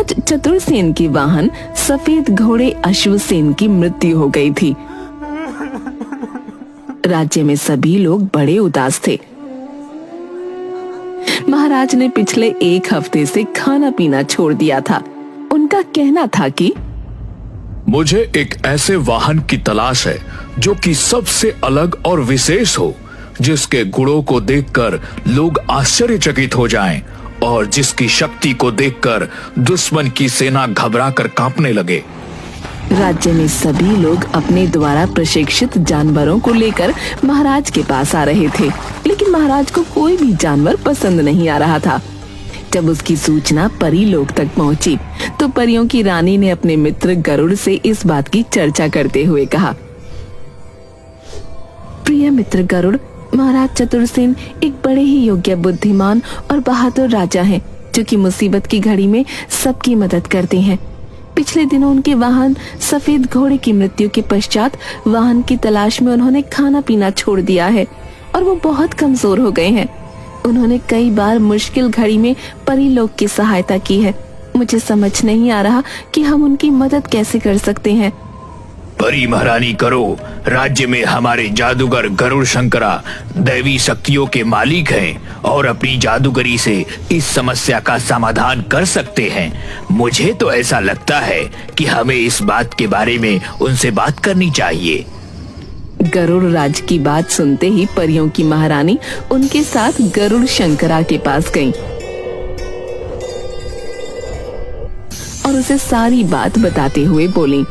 महाराज चतुरसेन के वाहन सफेद घोड़े अश्वसेन की मृत्यु हो गई थी। राज्य में सभी लोग बड़े उदास थे। महाराज ने पिछले 1 हफ्ते से खाना पीना छोड़ दिया था। उनका कहना था कि मुझे एक ऐसे वाहन की तलाश है जो कि सबसे अलग और विशेष हो, जिसके गुणों को देखकर लोग आश्चर्यचकित हो जाएं और जिसकी शक्ति को देखकर दुश्मन की सेना घबराकर कांपने लगे। राज्य में सभी लोग अपने द्वारा प्रशिक्षित जानवरों को लेकर महाराज के पास आ रहे थे, लेकिन महाराज को कोई भी जानवर पसंद नहीं आ रहा था। जब उसकी सूचना परी लोक तक पहुंची, तो परियों की रानी ने अपने मित्र गरुड़ से इस बात की चर्चा करते हुए कहा, प्रिय मित्र गरुड़, महाराज चतुरसेन एक बड़े ही योग्य, बुद्धिमान और बहादुर राजा हैं, जो कि मुसीबत की घड़ी में सबकी मदद करते हैं। पिछले दिनों उनके वाहन सफेद घोड़े की मृत्यु के पश्चात वाहन की तलाश में उन्होंने खाना पीना छोड़ दिया है और वो बहुत कमजोर हो गए हैं। उन्होंने कई बार मुश्किल घड़ी में परीलोक की सहायता की है। मुझे समझ नहीं आ रहा कि हम उनकी मदद कैसे कर सकते हैं। परी महारानी करो, राज्य में हमारे जादूगर गरुड़ शंकरा दैवी शक्तियों के मालिक हैं और अपनी जादूगरी से इस समस्या का समाधान कर सकते हैं। मुझे तो ऐसा लगता है कि हमें इस बात के बारे में उनसे बात करनी चाहिए। गरुड़ राज की बात सुनते ही परियों की महारानी उनके साथ गरुड़ शंकरा के पास गईं और उसे सारी बात बताते हुए बोली,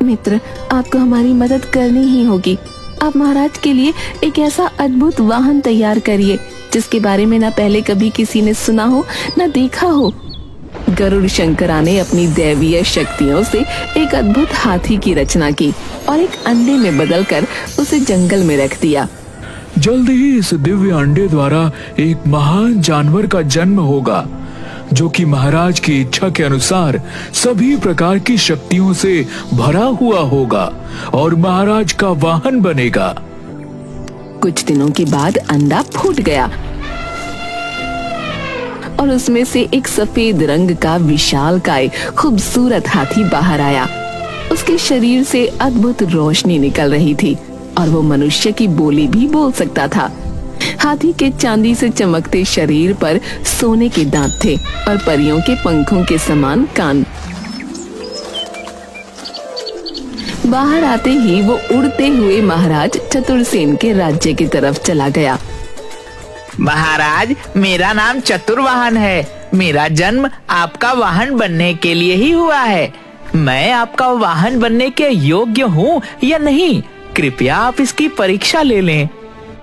मित्र, आपको हमारी मदद करनी ही होगी। आप महाराज के लिए एक ऐसा अद्भुत वाहन तैयार करिए जिसके बारे में ना पहले कभी किसी ने सुना हो ना देखा हो। गरुड़ शंकरा ने अपनी दैवीय शक्तियों से एक अद्भुत हाथी की रचना की और एक अंडे में बदलकर उसे जंगल में रख दिया। जल्द ही इस दिव्य अंडे द्वारा एक महान जानवर का जन्म होगा, जो कि महाराज की इच्छा के अनुसार सभी प्रकार की शक्तियों से भरा हुआ होगा और महाराज का वाहन बनेगा। कुछ दिनों के बाद अंडा फूट गया और उसमें से एक सफेद रंग का विशालकाय खूबसूरत हाथी बाहर आया। उसके शरीर से अद्भुत रोशनी निकल रही थी और वो मनुष्य की बोली भी बोल सकता था। हाथी के चांदी से चमकते शरीर पर सोने के दांत थे और परियों के पंखों के समान कान। बाहर आते ही वो उड़ते हुए महाराज चतुरसेन के राज्य की तरफ चला गया। महाराज, मेरा नाम चतुर्वाहन है। मेरा जन्म आपका वाहन बनने के लिए ही हुआ है। मैं आपका वाहन बनने के योग्य हूँ या नहीं, कृपया आप इसकी परीक्षा ले लें।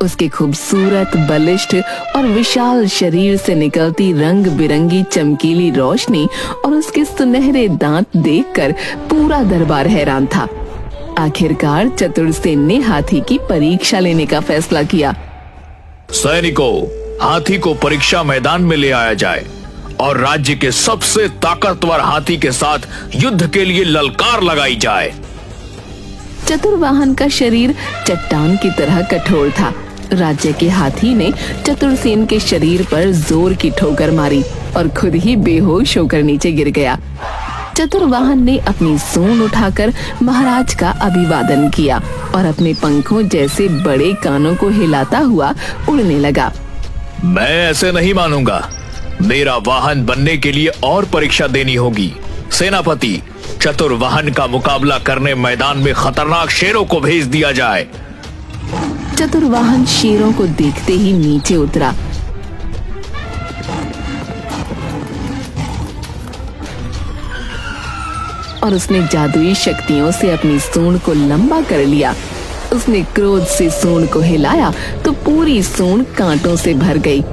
उसके खूबसूरत, बलिष्ठ और विशाल शरीर से निकलती रंग बिरंगी चमकीली रोशनी और उसके सुनहरे दांत देखकर पूरा दरबार हैरान था। आखिरकार चतुरसेन ने हाथी की परीक्षा लेने का फैसला किया। सैनिकों, हाथी को परीक्षा मैदान में ले आया जाए और राज्य के सबसे ताकतवर हाथी के साथ युद्ध के लिए ललकार लगाई जाए। चतुर्वाहन का शरीर चट्टान की तरह कठोर था। राज्य के हाथी ने चतुरसेन के शरीर पर जोर की ठोकर मारी और खुद ही बेहोश होकर नीचे गिर गया। चतुर्वाहन ने अपनी सूंड उठाकर महाराज का अभिवादन किया और अपने पंखों जैसे बड़े कानों को हिलाता हुआ उड़ने लगा। मैं ऐसे नहीं मानूंगा। मेरा वाहन बनने के लिए और परीक्षा देनी होगी। सेनापति, चतुर्वाहन का मुकाबला करने मैदान में खतरनाक शेरों को भेज दिया जाए। चतुर्वाहन शेरों को देखते ही नीचे उतरा। और उसने जादुई शक्तियों से अपनी सूंड को लंबा कर लिया। उसने क्रोध से सूंड को हिलाया तो पूरी सूंड कांटों से भर गई।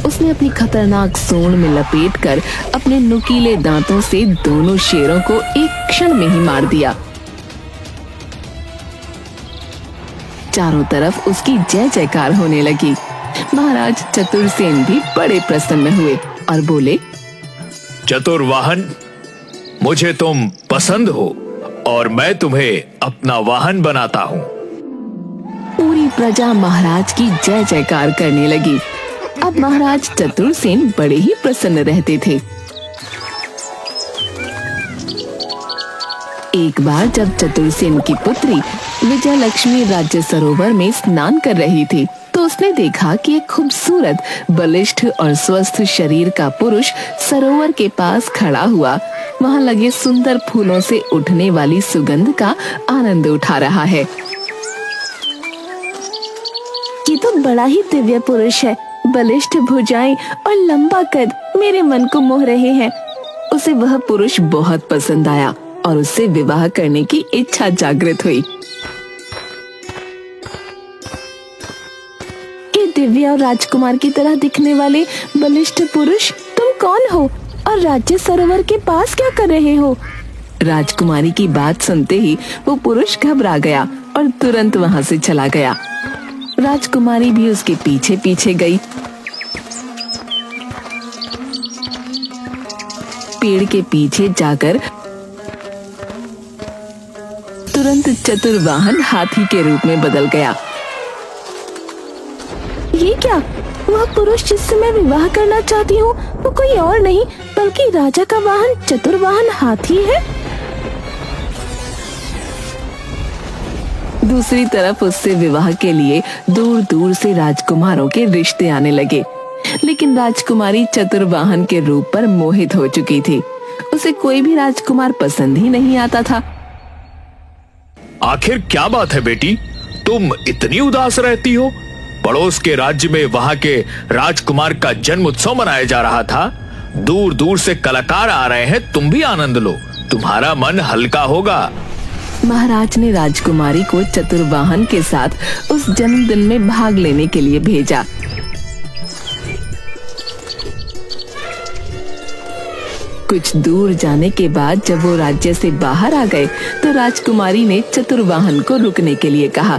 उसने अपनी खतरनाक सूंड में लपेटकर अपने नुकीले दांतों से दोनों शेरों को एक क्षण में ही मार दिया। चारों तरफ उसकी जय जयकार होने लगी। महाराज चतुरसेन भी बड़े प्रसन्न हुए और बोले, चतुर्वाहन, मुझे तुम पसंद हो और मैं तुम्हें अपना वाहन बनाता हूँ। पूरी प्रजा महाराज की जय जयकार करने लगी। अब महाराज चतुरसेन बड़े ही प्रसन्न रहते थे। एक बार जब चतुरसेन की पुत्री विजय लक्ष्मी राज्य सरोवर में स्नान कर रही थी तो उसने देखा कि एक खूबसूरत, बलिष्ठ और स्वस्थ शरीर का पुरुष सरोवर के पास खड़ा हुआ वहां लगे सुंदर फूलों से उठने वाली सुगंध का आनंद उठा रहा है। ये तो बड़ा ही दिव्य पुरुष है। बलिष्ठ भुजाएं और लंबा कद मेरे मन को मोह रहे हैं। उसे वह पुरुष बहुत पसंद आया और उससे विवाह करने की इच्छा जागृत हुई। ये दिव्य और राजकुमार की तरह दिखने वाले बलिष्ठ पुरुष, तुम कौन हो और राज्य सरोवर के पास क्या कर रहे हो? राजकुमारी की बात सुनते ही वो पुरुष घबरा गया और तुरंत वहां से चला गया। राजकुमारी भी उसके पीछे पीछे गई। पेड़ के पीछे जाकर तुरंत चतुर्वाहन हाथी के रूप में बदल गया। ये क्या? वह पुरुष जिससे मैं विवाह करना चाहती हूँ वो कोई और नहीं बल्कि राजा का वाहन चतुर्वाहन हाथी है। दूसरी तरफ उससे विवाह के लिए दूर दूर से राजकुमारों के रिश्ते आने लगे, लेकिन राजकुमारी चतुर्वाहन के रूप पर मोहित हो चुकी थी। उसे कोई भी राजकुमार पसंद ही नहीं आता था। आखिर क्या बात है बेटी, तुम इतनी उदास रहती हो? पड़ोस के राज्य में वहां के राजकुमार का जन्म उत्सव मनाया जा रहा था। दूर दूर से कलाकार आ रहे हैं, तुम भी आनंद लो, तुम्हारा मन हल्का होगा। महाराज ने राजकुमारी को चतुर्वाहन के साथ उस जन्मदिन में भाग लेने के लिए भेजा। कुछ दूर जाने के बाद जब वो राज्य से बाहर आ गए तो राजकुमारी ने चतुर्वाहन को रुकने के लिए कहा।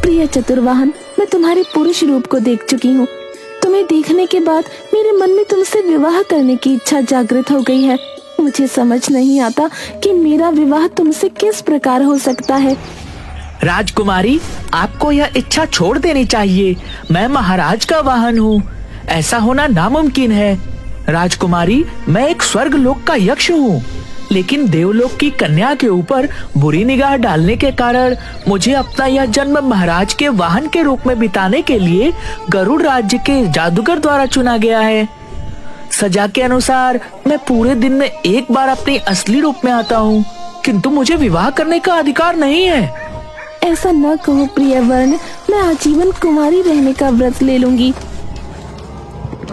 प्रिय चतुर्वाहन, मैं तुम्हारे पुरुष रूप को देख चुकी हूँ। तुम्हें देखने के बाद मेरे मन में तुमसे विवाह करने की इच्छा जागृत हो गई है। मुझे समझ नहीं आता कि मेरा विवाह तुमसे किस प्रकार हो सकता है। राजकुमारी, आपको यह इच्छा छोड़ देनी चाहिए। मैं महाराज का वाहन हूँ, ऐसा होना नामुमकिन है। राजकुमारी, मैं एक स्वर्ग लोक का यक्ष हूँ, लेकिन देवलोक की कन्या के ऊपर बुरी निगाह डालने के कारण मुझे अपना यह जन्म महाराज के वाहन के रूप में बिताने के लिए गरुड़ राज्य के जादूगर द्वारा चुना गया है। सजा के अनुसार मैं पूरे दिन में एक बार अपने असली रूप में आता हूँ, किंतु मुझे विवाह करने का अधिकार नहीं है। ऐसा न कहो प्रिय वर्ण, मैं आजीवन कुमारी रहने का व्रत ले लूंगी।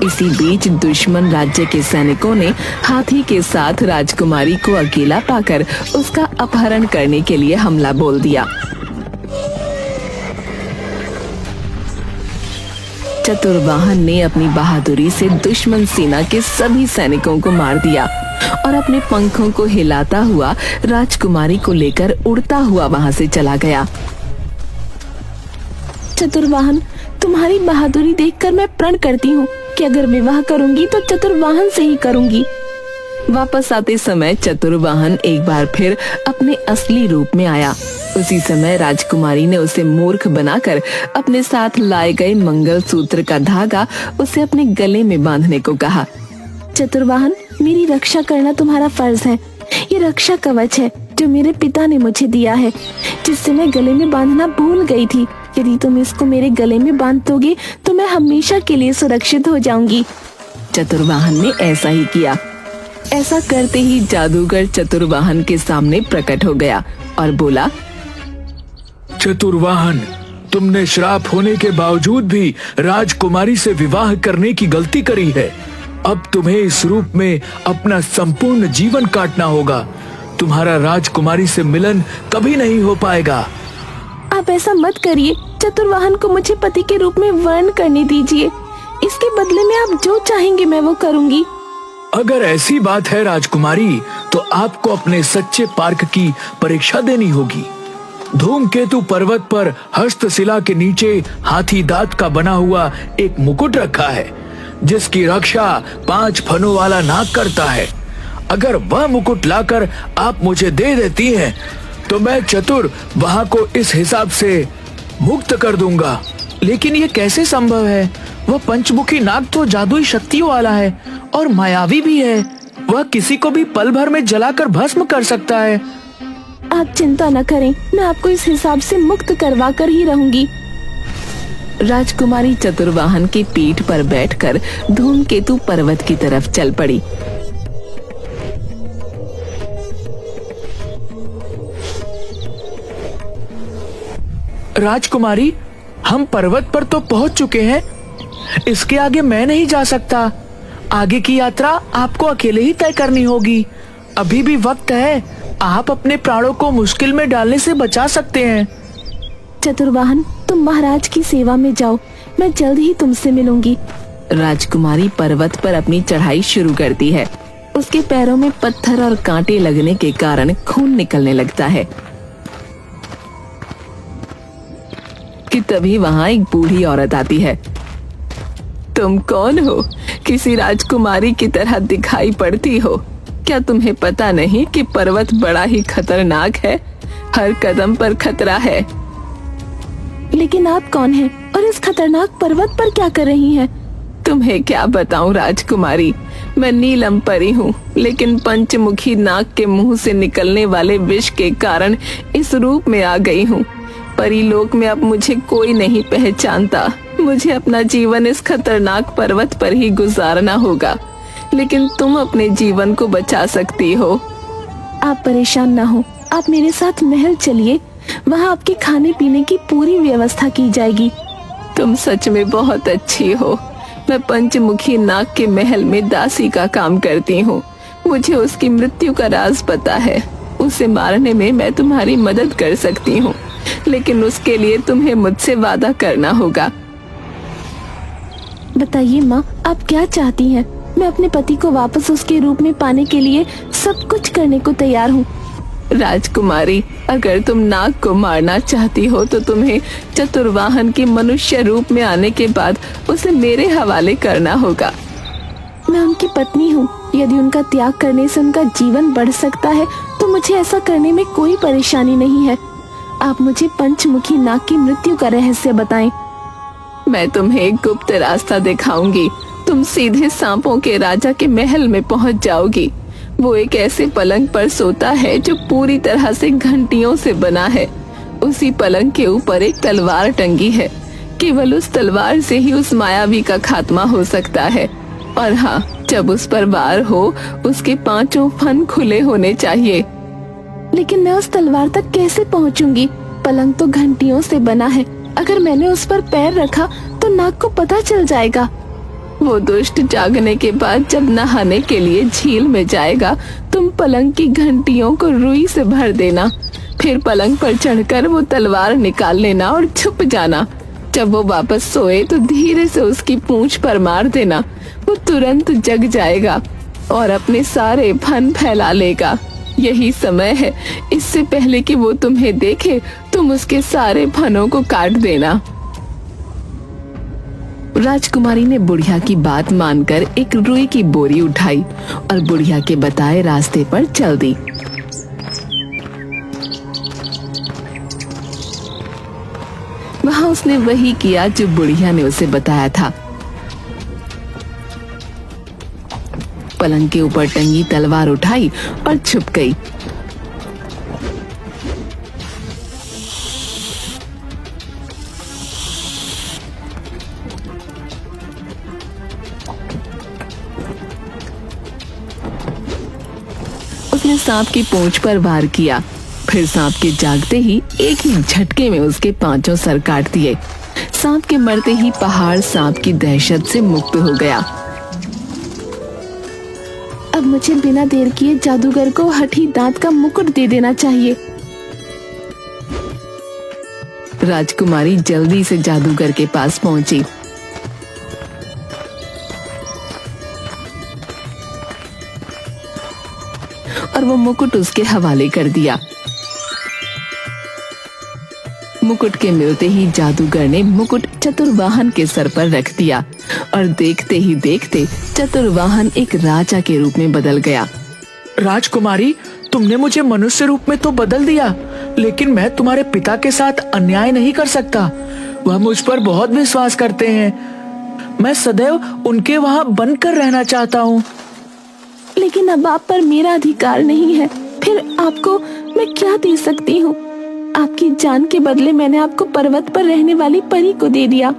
इसी बीच दुश्मन राज्य के सैनिकों ने हाथी के साथ राजकुमारी को अकेला पाकर उसका अपहरण करने के लिए हमला बोल दिया। चतुर्वाहन ने अपनी बहादुरी से दुश्मन सेना के सभी सैनिकों को मार दिया और अपने पंखों को हिलाता हुआ राजकुमारी को लेकर उड़ता हुआ वहां से चला गया। चतुर्वाहन, तुम्हारी बहादुरी देखकर मैं प्रण करती हूँ कि अगर विवाह करूंगी तो चतुर्वाहन से ही करूंगी। वापस आते समय चतुर्वाहन एक बार फिर अपने असली रूप में आया। उसी समय राजकुमारी ने उसे मूर्ख बनाकर अपने साथ लाए गए मंगलसूत्र का धागा उसे अपने गले में बांधने को कहा। चतुर्वाहन, मेरी रक्षा करना तुम्हारा फर्ज है। ये रक्षा कवच है जो मेरे पिता ने मुझे दिया है, जिससे मैं गले में बांधना भूल गई थी। यदि तुम इसको मेरे गले में बांध दोगे तो मैं हमेशा के लिए सुरक्षित हो जाऊंगी। चतुर्वाहन ने ऐसा ही किया। ऐसा करते ही जादूगर चतुर्वाहन के सामने प्रकट हो गया और बोला, चतुर्वाहन, तुमने श्राप होने के बावजूद भी राजकुमारी से विवाह करने की गलती करी है। अब तुम्हें इस रूप में अपना संपूर्ण जीवन काटना होगा। तुम्हारा राजकुमारी से मिलन कभी नहीं हो पाएगा। आप ऐसा मत करिए। चतुर्वाहन को मुझे पति के रूप में वर्ण करने दीजिए। इसके बदले में आप जो चाहेंगे मैं वो करूंगी। अगर ऐसी बात है राजकुमारी, तो आपको अपने सच्चे पार्क की परीक्षा देनी होगी। धूमकेतु पर्वत पर हस्तशिला के नीचे हाथी दांत का बना हुआ एक मुकुट रखा है, जिसकी रक्षा 5 फनों वाला नाग करता है। अगर वह मुकुट लाकर आप मुझे दे देती हैं, तो मैं चतुर वहां को इस हिसाब से मुक्त कर दूंगा। लेकिन ये कैसे संभव है? वह पंचमुखी नाग तो जादुई शक्तियों वाला है और मायावी भी है। वह किसी को भी पल भर में जलाकर भस्म कर सकता है। आप चिंता न करें, मैं आपको इस हिसाब से मुक्त करवा कर ही रहूंगी। राजकुमारी चतुर्वाहन की पीठ पर बैठकर धूमकेतु पर्वत की तरफ चल पड़ी। राजकुमारी, हम पर्वत पर तो पहुंच चुके हैं। इसके आगे मैं नहीं जा सकता। आगे की यात्रा आपको अकेले ही तय करनी होगी। अभी भी वक्त है, आप अपने प्राणों को मुश्किल में डालने से बचा सकते हैं। चतुर्वाहन, तुम महाराज की सेवा में जाओ, मैं जल्द ही तुमसे मिलूंगी। राजकुमारी पर्वत पर अपनी चढ़ाई शुरू करती है। उसके पैरों में पत्थर और कांटे लगने के कारण खून निकलने लगता है कि तभी वहाँ एक बूढ़ी औरत आती है। तुम कौन हो? किसी राजकुमारी की तरह दिखाई पड़ती हो। क्या तुम्हें पता नहीं कि पर्वत बड़ा ही खतरनाक है? हर कदम पर खतरा है। लेकिन आप कौन हैं और इस खतरनाक पर्वत पर क्या कर रही हैं? तुम्हें क्या बताऊं राजकुमारी, मैं नीलम परी हूँ, लेकिन पंचमुखी नाग के मुंह से निकलने वाले विष के कारण इस रूप में आ गई हूँ। परीलोक में अब मुझे कोई नहीं पहचानता। मुझे अपना जीवन इस खतरनाक पर्वत पर ही गुजारना होगा, लेकिन तुम अपने जीवन को बचा सकती हो। आप परेशान ना हो, आप मेरे साथ महल चलिए, वहाँ आपके खाने पीने की पूरी व्यवस्था की जाएगी। तुम सच में बहुत अच्छी हो। मैं पंचमुखी नाग के महल में दासी का काम करती हूँ। मुझे उसकी मृत्यु का राज पता है। उसे मारने में मैं तुम्हारी मदद कर सकती हूँ, लेकिन उसके लिए तुम्हें मुझसे वादा करना होगा। बताइए माँ, आप क्या चाहती हैं? मैं अपने पति को वापस उसके रूप में पाने के लिए सब कुछ करने को तैयार हूँ। राजकुमारी, अगर तुम नाग को मारना चाहती हो तो तुम्हें चतुर्वाहन के मनुष्य रूप में आने के बाद उसे मेरे हवाले करना होगा। मैं उनकी पत्नी हूँ। यदि उनका त्याग करने से उनका जीवन बढ़ सकता है तो मुझे ऐसा करने में कोई परेशानी नहीं है। आप मुझे पंचमुखी नाग की मृत्यु का रहस्य बताएं। मैं तुम्हें एक गुप्त रास्ता दिखाऊंगी। तुम सीधे सांपों के राजा के महल में पहुंच जाओगी। वो एक ऐसे पलंग पर सोता है जो पूरी तरह से घंटियों से बना है। उसी पलंग के ऊपर एक तलवार टंगी है। केवल उस तलवार से ही उस मायावी का खात्मा हो सकता है। और हाँ, जब उस पर वार हो उसके 5 फन खुले होने चाहिए। लेकिन मैं उस तलवार तक कैसे पहुंचूंगी? पलंग तो घंटियों से बना है। अगर मैंने उस पर पैर रखा तो नाग को पता चल जाएगा। वो दुष्ट जागने के बाद जब नहाने के लिए झील में जाएगा, तुम पलंग की घंटियों को रुई से भर देना। फिर पलंग पर चढ़कर वो तलवार निकाल लेना और छुप जाना। जब वो वापस सोए तो धीरे से उसकी पूंछ पर मार देना। वो तुरंत जग जाएगा और अपने सारे फन फैला लेगा। यही समय है। इससे पहले कि वो तुम्हें देखे, तुम उसके सारे फनों को काट देना। राजकुमारी ने बुढ़िया की बात मानकर एक रुई की बोरी उठाई और बुढ़िया के बताए रास्ते पर चल दी। वहां उसने वही किया जो बुढ़िया ने उसे बताया था। पलंग के ऊपर टंगी तलवार उठाई और छुप गई। उसने सांप की पूंछ पर वार किया। फिर सांप के जागते ही एक ही झटके में उसके 5 सर काट दिए। सांप के मरते ही पहाड़ सांप की दहशत से मुक्त हो गया। अब मुझे बिना देर किए जादूगर को हठी दांत का मुकुट दे देना चाहिए। राजकुमारी जल्दी से जादूगर के पास पहुंची। और वो मुकुट उसके हवाले कर दिया। मुकुट के मिलते ही जादूगर ने मुकुट चतुर्वाहन के सर पर रख दिया और देखते ही देखते चतुर्वाहन एक राजा के रूप में बदल गया। राजकुमारी, तुमने मुझे मनुष्य रूप में तो बदल दिया, लेकिन मैं तुम्हारे पिता के साथ अन्याय नहीं कर सकता। वह मुझ पर बहुत विश्वास करते हैं। मैं सदैव उनके वहाँ बनकर रहना चाहता हूँ। लेकिन अब आप पर मेरा अधिकार नहीं है, फिर आपको मैं क्या दे सकती हूँ? आपकी जान के बदले मैंने आपको पर्वत पर रहने वाली परी को दे दिया।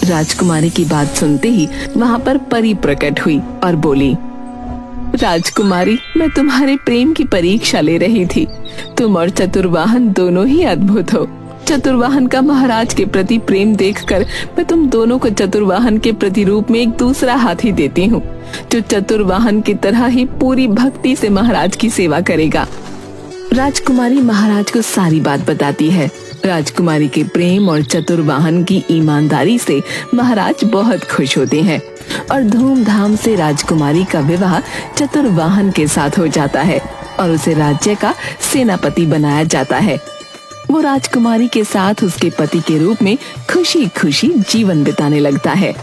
राजकुमारी की बात सुनते ही वहाँ पर परी प्रकट हुई और बोली, राजकुमारी, मैं तुम्हारे प्रेम की परीक्षा ले रही थी। तुम और चतुर्वाहन दोनों ही अद्भुत हो। चतुर्वाहन का महाराज के प्रति प्रेम देखकर मैं तुम दोनों को चतुर्वाहन के प्रतिरूप में एक दूसरा हाथी देती हूँ, जो चतुर्वाहन की तरह ही पूरी भक्ति से महाराज की सेवा करेगा। राजकुमारी महाराज को सारी बात बताती है। राजकुमारी के प्रेम और चतुर्वाहन की ईमानदारी से महाराज बहुत खुश होते हैं और धूमधाम से राजकुमारी का विवाह चतुर्वाहन के साथ हो जाता है और उसे राज्य का सेनापति बनाया जाता है। वो राजकुमारी के साथ उसके पति के रूप में खुशी खुशी जीवन बिताने लगता है।